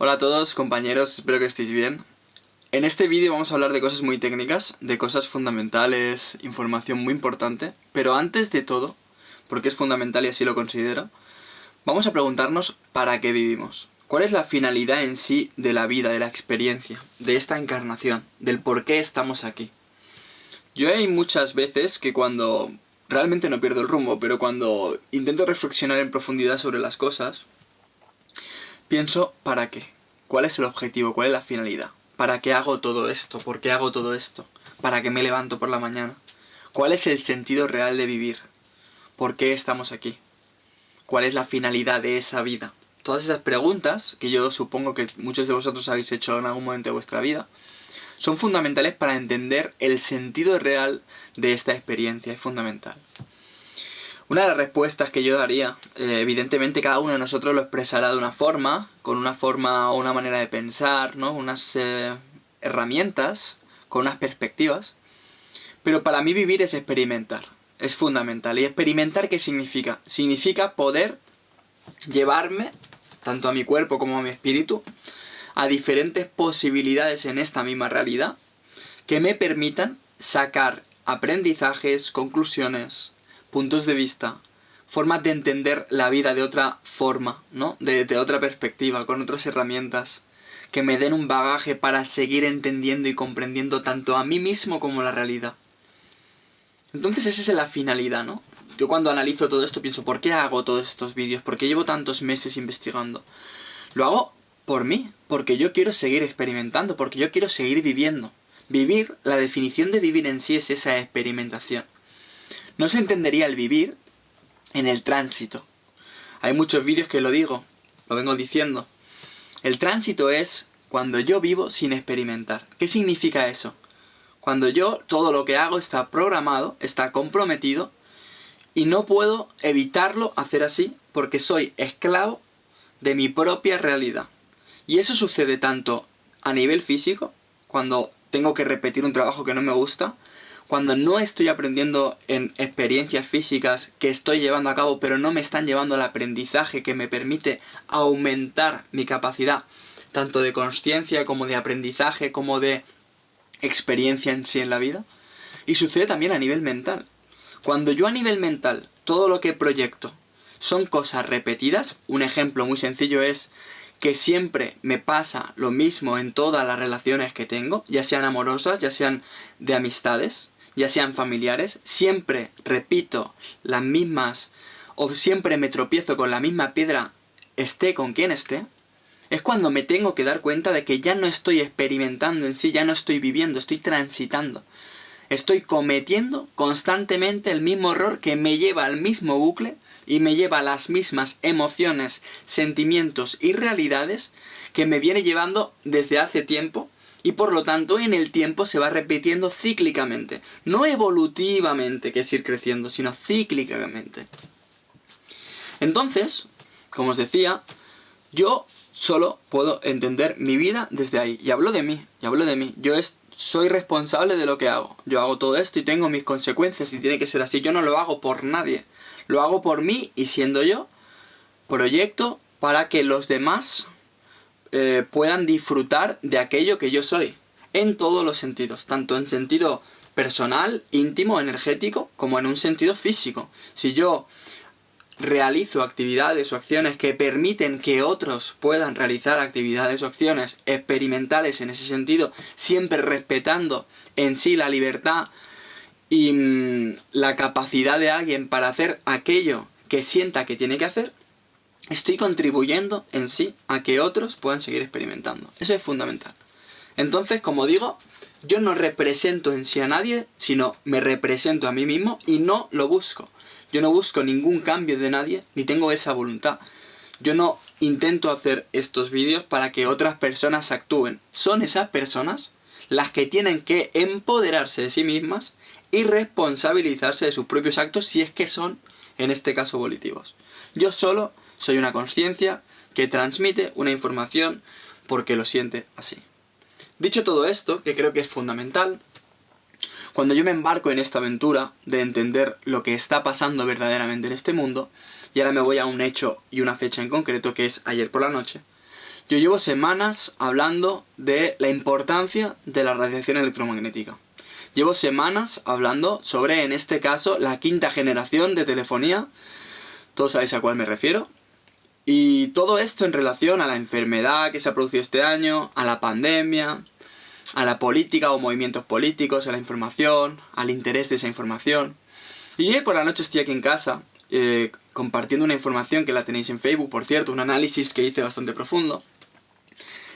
Hola a todos, compañeros, espero que estéis bien. En este vídeo vamos a hablar de cosas muy técnicas, de cosas fundamentales, información muy importante, pero antes de todo, porque es fundamental y así lo considero, vamos a preguntarnos ¿para qué vivimos? ¿Cuál es la finalidad en sí de la vida, de la experiencia, de esta encarnación, del por qué estamos aquí? Yo hay muchas veces que cuando realmente no pierdo el rumbo, pero cuando intento reflexionar en profundidad sobre las cosas, pienso ¿para qué? ¿Cuál es el objetivo? ¿Cuál es la finalidad? ¿Para qué hago todo esto? ¿Por qué hago todo esto? ¿Para qué me levanto por la mañana? ¿Cuál es el sentido real de vivir? ¿Por qué estamos aquí? ¿Cuál es la finalidad de esa vida? Todas esas preguntas, que yo supongo que muchos de vosotros habéis hecho en algún momento de vuestra vida, son fundamentales para entender el sentido real de esta experiencia. Es fundamental. Una de las respuestas que yo daría, evidentemente cada uno de nosotros lo expresará de una forma, con una forma o una manera de pensar, ¿no? Unas herramientas, con unas perspectivas. Pero para mí vivir es experimentar, es fundamental. ¿Y experimentar qué significa? Significa poder llevarme, tanto a mi cuerpo como a mi espíritu, a diferentes posibilidades en esta misma realidad que me permitan sacar aprendizajes, conclusiones, puntos de vista, formas de entender la vida de otra forma, ¿no? De otra perspectiva, con otras herramientas, que me den un bagaje para seguir entendiendo y comprendiendo tanto a mí mismo como la realidad. Entonces esa es la finalidad, ¿no? Yo cuando analizo todo esto pienso, ¿por qué hago todos estos vídeos? ¿Por qué llevo tantos meses investigando? Lo hago por mí, porque yo quiero seguir experimentando, porque yo quiero seguir viviendo. Vivir, la definición de vivir en sí es esa experimentación. No se entendería el vivir en el tránsito. Hay muchos vídeos que lo digo, lo vengo diciendo. El tránsito es cuando yo vivo sin experimentar. ¿Qué significa eso? Cuando yo, todo lo que hago está programado, está comprometido, y no puedo evitarlo hacer así porque soy esclavo de mi propia realidad. Y eso sucede tanto a nivel físico, cuando tengo que repetir un trabajo que no me gusta, cuando no estoy aprendiendo en experiencias físicas que estoy llevando a cabo pero no me están llevando al aprendizaje que me permite aumentar mi capacidad tanto de consciencia como de aprendizaje como de experiencia en sí en la vida. Y sucede también a nivel mental. Cuando yo a nivel mental todo lo que proyecto son cosas repetidas, un ejemplo muy sencillo es que siempre me pasa lo mismo en todas las relaciones que tengo, ya sean amorosas, ya sean de amistades, ya sean familiares, siempre repito las mismas o siempre me tropiezo con la misma piedra, esté con quien esté, es cuando me tengo que dar cuenta de que ya no estoy experimentando en sí, ya no estoy viviendo, estoy transitando. Estoy cometiendo constantemente el mismo error que me lleva al mismo bucle y me lleva a las mismas emociones, sentimientos y realidades que me viene llevando desde hace tiempo y por lo tanto en el tiempo se va repitiendo cíclicamente. No evolutivamente, que es ir creciendo, sino cíclicamente. Entonces, como os decía, yo solo puedo entender mi vida desde ahí. Y hablo de mí, soy responsable de lo que hago. Yo hago todo esto y tengo mis consecuencias y tiene que ser así. Yo no lo hago por nadie. Lo hago por mí y siendo yo, proyecto para que los demás puedan disfrutar de aquello que yo soy. En todos los sentidos. Tanto en sentido personal, íntimo, energético, como en un sentido físico. Si yo realizo actividades o acciones que permiten que otros puedan realizar actividades o acciones experimentales en ese sentido, siempre respetando en sí la libertad y la capacidad de alguien para hacer aquello que sienta que tiene que hacer, estoy contribuyendo en sí a que otros puedan seguir experimentando. Eso es fundamental. Entonces, como digo, yo no represento en sí a nadie, sino me represento a mí mismo y no lo busco. Yo no busco ningún cambio de nadie, ni tengo esa voluntad. Yo no intento hacer estos vídeos para que otras personas actúen. Son esas personas las que tienen que empoderarse de sí mismas y responsabilizarse de sus propios actos si es que son, en este caso, volitivos. Yo solo soy una conciencia que transmite una información porque lo siente así. Dicho todo esto, que creo que es fundamental, cuando yo me embarco en esta aventura de entender lo que está pasando verdaderamente en este mundo, y ahora me voy a un hecho y una fecha en concreto que es ayer por la noche, Yo llevo semanas hablando de la importancia de la radiación electromagnética. Llevo semanas hablando sobre, en este caso, la quinta generación de telefonía. Todos sabéis a cuál me refiero. Y todo esto en relación a la enfermedad que se ha producido este año, a la pandemia, a la política o movimientos políticos, a la información, al interés de esa información. Y hoy por la noche estoy aquí en casa compartiendo una información que la tenéis en Facebook, por cierto, un análisis que hice bastante profundo,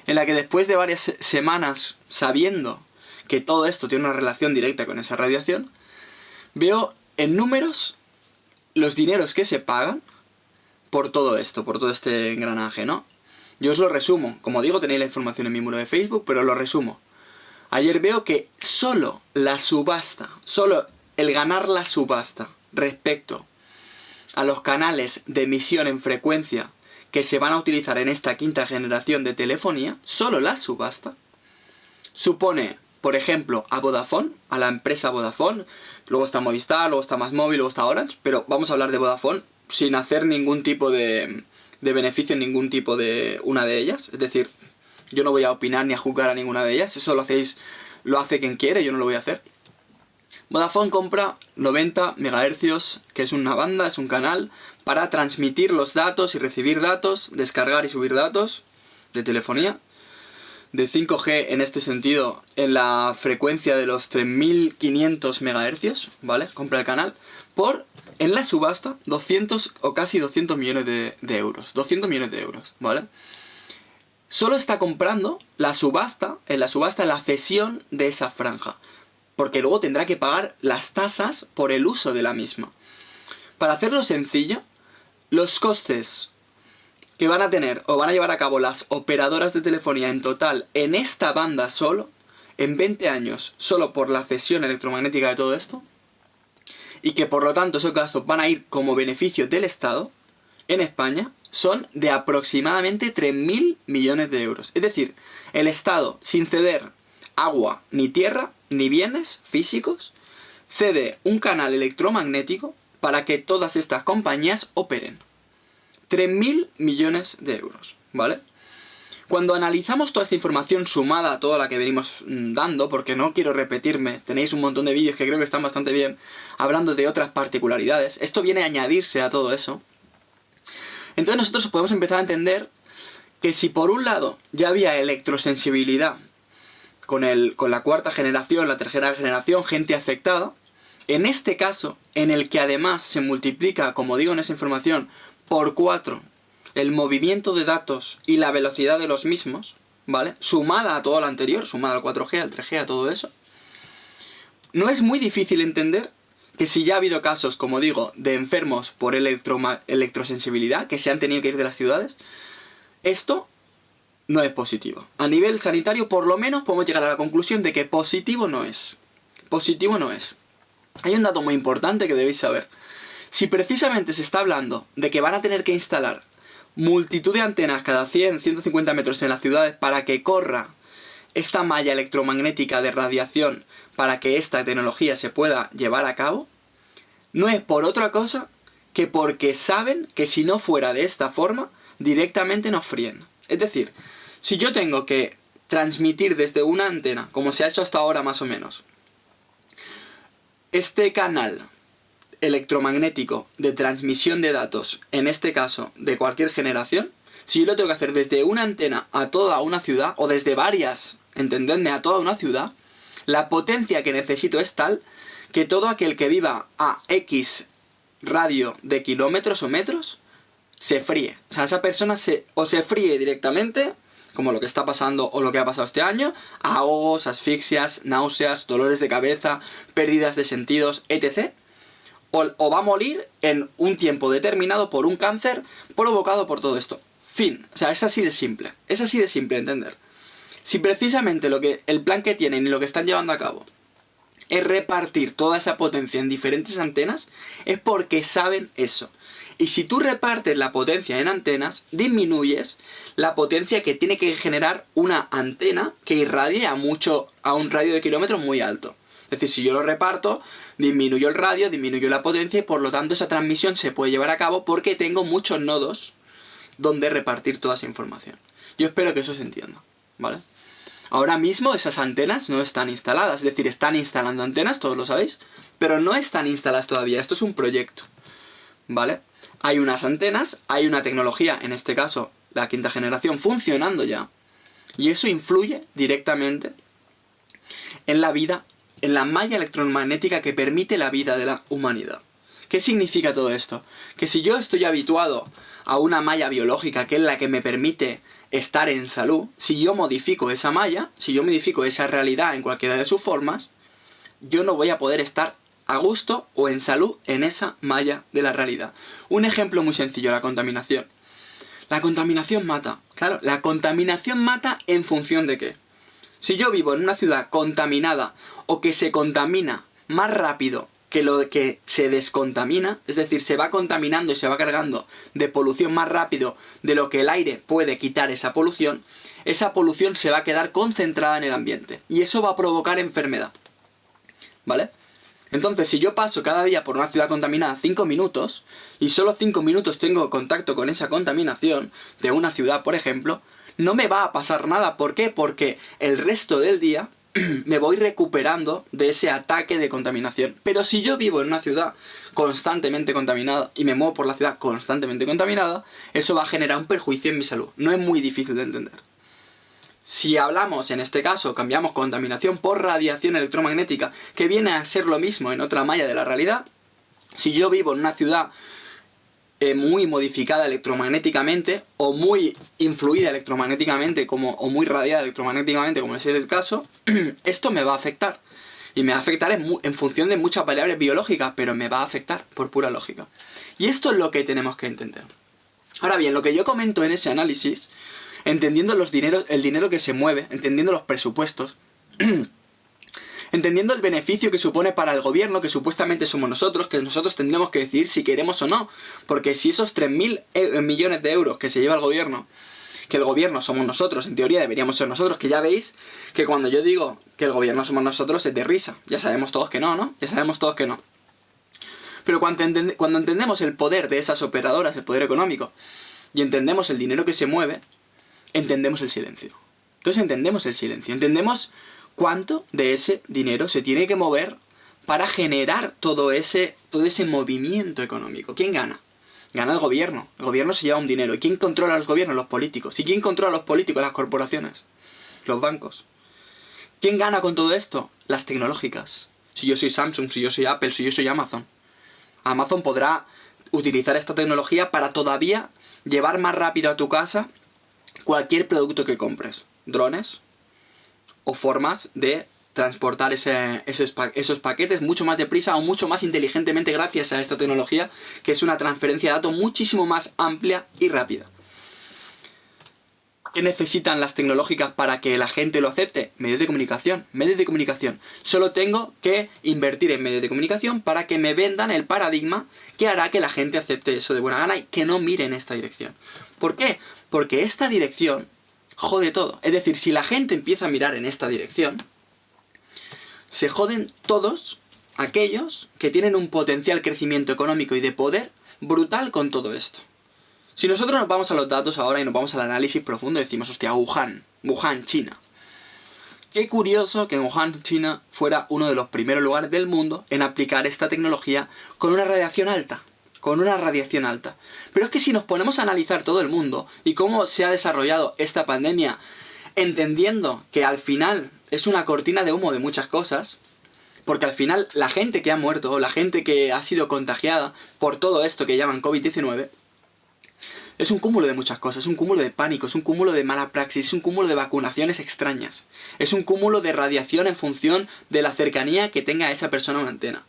en la que después de varias semanas sabiendo que todo esto tiene una relación directa con esa radiación, veo en números los dineros que se pagan por todo esto, por todo este engranaje, ¿no? Yo os lo resumo. Como digo, tenéis la información en mi muro de Facebook, pero lo resumo. Ayer veo que solo la subasta, solo el ganar la subasta respecto a los canales de emisión en frecuencia que se van a utilizar en esta quinta generación de telefonía, solo la subasta, supone, por ejemplo, a Vodafone, a la empresa Vodafone, luego está Movistar, luego está MásMóvil, luego está Orange, pero vamos a hablar de Vodafone sin hacer ningún tipo de beneficio en ningún tipo de una de ellas. Es decir, yo no voy a opinar ni a juzgar a ninguna de ellas, eso lo hace quien quiere, yo no lo voy a hacer. Vodafone compra 90 MHz, que es una banda, es un canal, para transmitir los datos y recibir datos, descargar y subir datos de telefonía, de 5G en este sentido, en la frecuencia de los 3500 MHz, ¿vale? Compra el canal, en la subasta, 200 o casi 200 millones de euros. 200 millones de euros, ¿vale? Solo está comprando la subasta, la cesión de esa franja, porque luego tendrá que pagar las tasas por el uso de la misma. Para hacerlo sencillo, los costes que van a tener o van a llevar a cabo las operadoras de telefonía en total en esta banda solo, en 20 años, solo por la cesión electromagnética de todo esto, y que por lo tanto esos gastos van a ir como beneficio del Estado, en España, son de aproximadamente 3.000 millones de euros. Es decir, el Estado, sin ceder agua, ni tierra, ni bienes físicos, cede un canal electromagnético para que todas estas compañías operen. 3.000 millones de euros, ¿vale? Cuando analizamos toda esta información sumada a toda la que venimos dando, porque no quiero repetirme, tenéis un montón de vídeos que creo que están bastante bien, hablando de otras particularidades, esto viene a añadirse a todo eso. Entonces nosotros podemos empezar a entender que si por un lado ya había electrosensibilidad con la cuarta generación, la tercera generación, gente afectada, en este caso, en el que además se multiplica, como digo en esa información, por 4 el movimiento de datos y la velocidad de los mismos, ¿vale? Sumada a todo lo anterior, sumada al 4G, al 3G, a todo eso, no es muy difícil entender que si ya ha habido casos, como digo, de enfermos por electrosensibilidad, que se han tenido que ir de las ciudades, esto no es positivo. A nivel sanitario, por lo menos, podemos llegar a la conclusión de que positivo no es. Positivo no es. Hay un dato muy importante que debéis saber. Si precisamente se está hablando de que van a tener que instalar multitud de antenas cada 100, 150 metros en las ciudades para que corra esta malla electromagnética de radiación para que esta tecnología se pueda llevar a cabo, no es por otra cosa que porque saben que si no fuera de esta forma, directamente nos fríen. Es decir, si yo tengo que transmitir desde una antena, como se ha hecho hasta ahora más o menos, este canal electromagnético de transmisión de datos, en este caso de cualquier generación, si yo lo tengo que hacer desde una antena a toda una ciudad, o desde varias, entendedme, a toda una ciudad, la potencia que necesito es tal que todo aquel que viva a X radio de kilómetros o metros se fríe. O sea, esa persona se fríe directamente, como lo que está pasando o lo que ha pasado este año, ahogos, asfixias, náuseas, dolores de cabeza, pérdidas de sentidos, etc., o va a morir en un tiempo determinado por un cáncer provocado por todo esto. Fin. O sea, es así de simple. Es así de simple de entender. Si precisamente el plan que tienen y lo que están llevando a cabo es repartir toda esa potencia en diferentes antenas, es porque saben eso. Y si tú repartes la potencia en antenas, disminuyes la potencia que tiene que generar una antena que irradie a un radio de kilómetros muy alto. Es decir, si yo lo reparto, disminuyo el radio, disminuyo la potencia y por lo tanto esa transmisión se puede llevar a cabo porque tengo muchos nodos donde repartir toda esa información. Yo espero que eso se entienda, ¿vale? Ahora mismo esas antenas no están instaladas, es decir, están instalando antenas, todos lo sabéis, pero no están instaladas todavía, esto es un proyecto, ¿vale? Hay unas antenas, hay una tecnología, en este caso la 5ª generación, funcionando ya, y eso influye directamente en la vida, en la malla electromagnética que permite la vida de la humanidad. ¿Qué significa todo esto? Que si yo estoy habituado a una malla biológica que es la que me permite estar en salud, si yo modifico esa malla, si yo modifico esa realidad en cualquiera de sus formas, yo no voy a poder estar a gusto o en salud en esa malla de la realidad. Un ejemplo muy sencillo, la contaminación. La contaminación mata. Claro, la contaminación mata ¿en función de qué? Si yo vivo en una ciudad contaminada o que se contamina más rápido que lo que se descontamina, es decir, se va contaminando y se va cargando de polución más rápido de lo que el aire puede quitar esa polución se va a quedar concentrada en el ambiente. Y eso va a provocar enfermedad. ¿Vale? Entonces, si yo paso cada día por una ciudad contaminada 5 minutos, y solo 5 minutos tengo contacto con esa contaminación de una ciudad, por ejemplo, no me va a pasar nada. ¿Por qué? Porque el resto del día me voy recuperando de ese ataque de contaminación. Pero si yo vivo en una ciudad constantemente contaminada y me muevo por la ciudad constantemente contaminada, eso va a generar un perjuicio en mi salud. No es muy difícil de entender. Si hablamos, en este caso, cambiamos contaminación por radiación electromagnética, que viene a ser lo mismo en otra malla de la realidad, si yo vivo en una ciudad muy modificada electromagnéticamente, o muy influida electromagnéticamente, o muy radiada electromagnéticamente, como es el caso, esto me va a afectar. Y me va a afectar en función de muchas variables biológicas, pero me va a afectar por pura lógica. Y esto es lo que tenemos que entender. Ahora bien, lo que yo comento en ese análisis, entendiendo el dinero que se mueve, entendiendo los presupuestos, entendiendo el beneficio que supone para el gobierno, que supuestamente somos nosotros, que nosotros tendremos que decidir si queremos o no, porque si esos 3.000 millones de euros que se lleva el gobierno, que el gobierno somos nosotros, en teoría deberíamos ser nosotros, que ya veis que cuando yo digo que el gobierno somos nosotros es de risa, ya sabemos todos que no, ¿no? Ya sabemos todos que no. Pero cuando entendemos el poder de esas operadoras, el poder económico, y entendemos el dinero que se mueve, entendemos el silencio. Entonces entendemos el silencio, entendemos cuánto de ese dinero se tiene que mover para generar todo ese movimiento económico. ¿Quién gana? Gana el gobierno. El gobierno se lleva un dinero. ¿Y quién controla a los gobiernos? Los políticos. ¿Y quién controla a los políticos? Las corporaciones. Los bancos. ¿Quién gana con todo esto? Las tecnológicas. Si yo soy Samsung, si yo soy Apple, si yo soy Amazon. Amazon podrá utilizar esta tecnología para todavía llevar más rápido a tu casa cualquier producto que compres. Drones o formas de transportar esos paquetes mucho más deprisa o mucho más inteligentemente gracias a esta tecnología, que es una transferencia de datos muchísimo más amplia y rápida. ¿Qué necesitan las tecnológicas para que la gente lo acepte? Medios de comunicación. Medios de comunicación. Solo tengo que invertir en medios de comunicación para que me vendan el paradigma que hará que la gente acepte eso de buena gana y que no mire en esta dirección. ¿Por qué? Porque esta dirección jode todo. Es decir, si la gente empieza a mirar en esta dirección, se joden todos aquellos que tienen un potencial crecimiento económico y de poder brutal con todo esto. Si nosotros nos vamos a los datos ahora y nos vamos al análisis profundo, decimos, hostia, Wuhan, China. Qué curioso que Wuhan, China, fuera uno de los primeros lugares del mundo en aplicar esta tecnología con una radiación alta. Pero es que si nos ponemos a analizar todo el mundo y cómo se ha desarrollado esta pandemia, entendiendo que al final es una cortina de humo de muchas cosas, porque al final la gente que ha muerto o la gente que ha sido contagiada por todo esto que llaman COVID-19, es un cúmulo de muchas cosas, es un cúmulo de pánico, es un cúmulo de mala praxis, es un cúmulo de vacunaciones extrañas, es un cúmulo de radiación en función de la cercanía que tenga esa persona a una antena,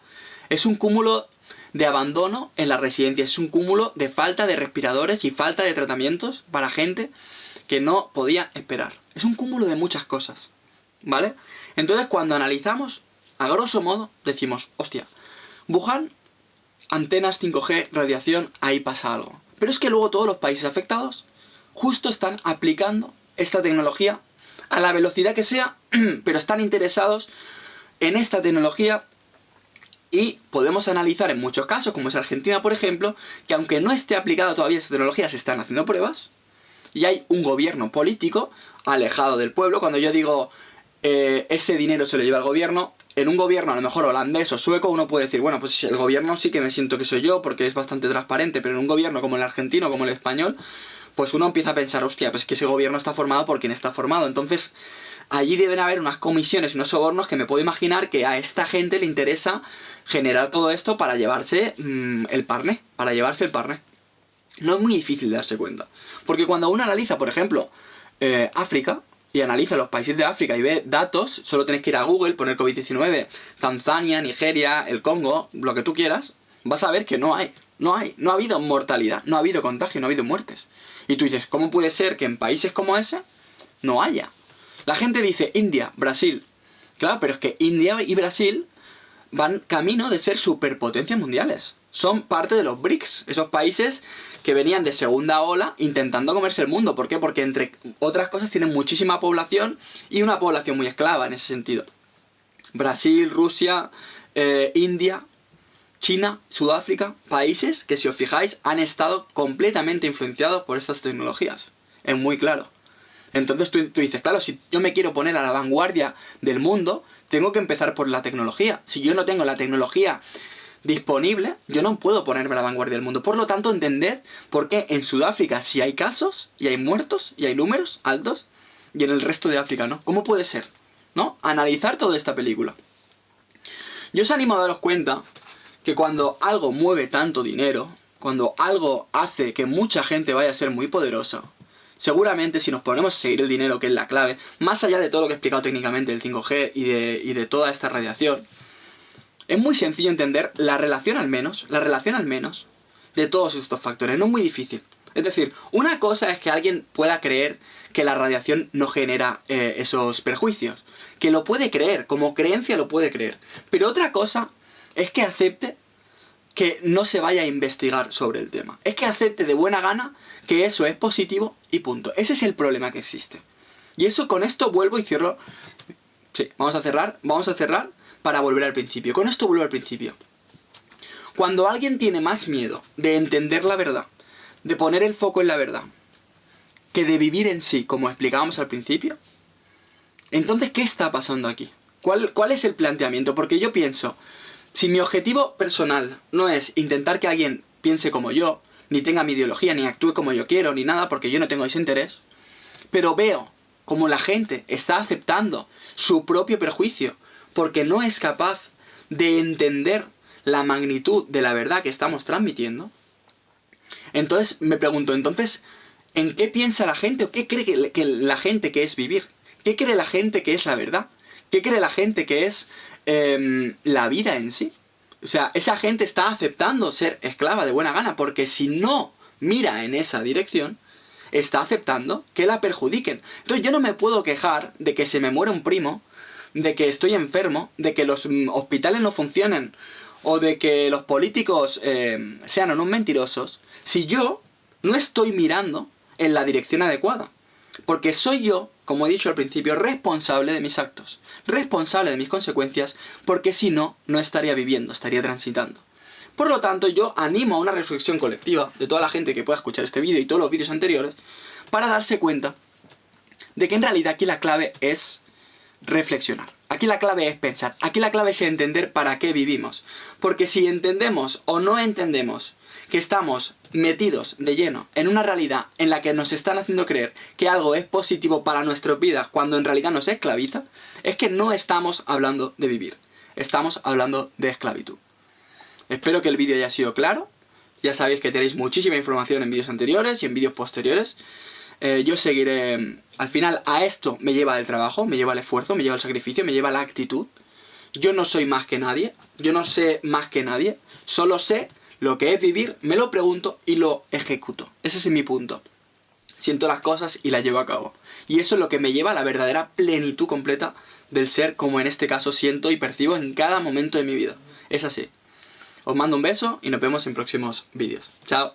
es un cúmulo de abandono en las residencias, es un cúmulo de falta de respiradores y falta de tratamientos para gente que no podía esperar. Es un cúmulo de muchas cosas, ¿vale? Entonces cuando analizamos, a grosso modo, decimos, hostia, Wuhan, antenas 5G, radiación, ahí pasa algo. Pero es que luego todos los países afectados justo están aplicando esta tecnología a la velocidad que sea, pero están interesados en esta tecnología. Y podemos analizar en muchos casos, como es Argentina por ejemplo, que aunque no esté aplicada todavía esta tecnología, se están haciendo pruebas, y hay un gobierno político alejado del pueblo. Cuando yo digo ese dinero se lo lleva el gobierno, en un gobierno a lo mejor holandés o sueco uno puede decir, bueno, pues el gobierno sí que me siento que soy yo porque es bastante transparente, pero en un gobierno como el argentino, como el español, pues uno empieza a pensar, hostia, pues que ese gobierno está formado por quien está formado. Entonces, allí deben haber unas comisiones y unos sobornos que me puedo imaginar que a esta gente le interesa generar todo esto para llevarse el parné, No es muy difícil de darse cuenta. Porque cuando uno analiza, por ejemplo, África, y analiza los países de África y ve datos, solo tenéis que ir a Google, poner COVID-19, Tanzania, Nigeria, el Congo, lo que tú quieras, vas a ver que no ha habido mortalidad, no ha habido contagio, no ha habido muertes. Y tú dices, ¿cómo puede ser que en países como ese no haya? La gente dice India, Brasil. Claro, pero es que India y Brasil van camino de ser superpotencias mundiales. Son parte de los BRICS, esos países que venían de segunda ola intentando comerse el mundo. ¿Por qué? Porque entre otras cosas tienen muchísima población y una población muy esclava en ese sentido. Brasil, Rusia, India, China, Sudáfrica, países que si os fijáis han estado completamente influenciados por estas tecnologías. Es muy claro. Entonces tú dices, claro, si yo me quiero poner a la vanguardia del mundo, tengo que empezar por la tecnología. Si yo no tengo la tecnología disponible, yo no puedo ponerme a la vanguardia del mundo. Por lo tanto, entended por qué en Sudáfrica sí hay casos, y hay muertos, y hay números altos, y en el resto de África no. ¿Cómo puede ser? ¿No? Analizar toda esta película. Yo os animo a daros cuenta que cuando algo mueve tanto dinero, cuando algo hace que mucha gente vaya a ser muy poderosa, seguramente si nos ponemos a seguir el dinero, que es la clave, más allá de todo lo que he explicado técnicamente del 5G y de toda esta radiación, es muy sencillo entender la relación al menos de todos estos factores, no es muy difícil. Es decir, una cosa es que alguien pueda creer que la radiación no genera esos perjuicios, que lo puede creer, como creencia lo puede creer, pero otra cosa es que acepte que no se vaya a investigar sobre el tema, es que acepte de buena gana que eso es positivo y punto. Ese es el problema que existe. Y eso, con esto vuelvo y cierro. Sí, vamos a cerrar para volver al principio. Con esto vuelvo al principio. Cuando alguien tiene más miedo de entender la verdad, de poner el foco en la verdad, que de vivir en sí, como explicábamos al principio, entonces, ¿qué está pasando aquí? ¿Cuál es el planteamiento? Porque yo pienso, si mi objetivo personal no es intentar que alguien piense como yo, ni tenga mi ideología, ni actúe como yo quiero, ni nada, porque yo no tengo ese interés, pero veo como la gente está aceptando su propio perjuicio, porque no es capaz de entender la magnitud de la verdad que estamos transmitiendo, entonces me pregunto, ¿en qué piensa la gente o qué cree que la gente que es vivir? ¿Qué cree la gente que es la verdad? ¿Qué cree la gente que es la vida en sí? O sea, esa gente está aceptando ser esclava de buena gana, porque si no mira en esa dirección, está aceptando que la perjudiquen. Entonces yo no me puedo quejar de que se me muere un primo, de que estoy enfermo, de que los hospitales no funcionen, o de que los políticos sean unos mentirosos, si yo no estoy mirando en la dirección adecuada. Porque soy yo, como he dicho al principio, responsable de mis actos, responsable de mis consecuencias, porque si no, no estaría viviendo, estaría transitando. Por lo tanto, yo animo a una reflexión colectiva de toda la gente que pueda escuchar este vídeo y todos los vídeos anteriores, para darse cuenta de que en realidad aquí la clave es reflexionar. Aquí la clave es pensar. Aquí la clave es entender para qué vivimos. Porque si entendemos o no entendemos que estamos metidos de lleno en una realidad en la que nos están haciendo creer que algo es positivo para nuestras vidas cuando en realidad nos esclaviza, es que no estamos hablando de vivir. Estamos hablando de esclavitud. Espero que el vídeo haya sido claro. Ya sabéis que tenéis muchísima información en vídeos anteriores y en vídeos posteriores. Yo seguiré. Al final a esto me lleva el trabajo, me lleva el esfuerzo, me lleva el sacrificio, me lleva la actitud. Yo no soy más que nadie, yo no sé más que nadie, solo sé lo que es vivir, me lo pregunto y lo ejecuto. Ese es mi punto. Siento las cosas y las llevo a cabo. Y eso es lo que me lleva a la verdadera plenitud completa del ser, como en este caso siento y percibo en cada momento de mi vida. Es así. Os mando un beso y nos vemos en próximos vídeos. Chao.